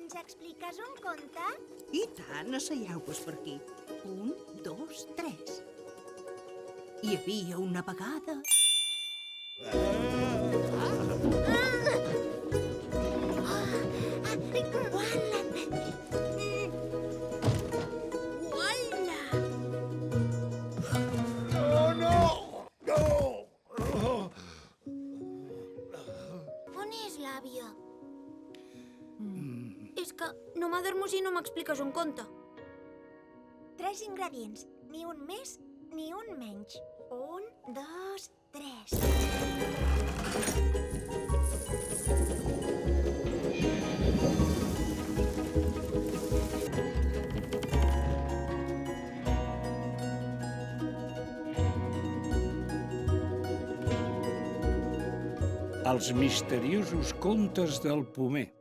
Ens expliques un conte? I tant, asseieu-vos per aquí. 1, 2, 3. Hi havia una vegada... Oh, no! No! On és l'àvia? És que no m'adormo si no m'expliques un conte. 3 ingredients, ni un més ni un menys. 1, 2, 3. Els misteriosos contes del Pomer.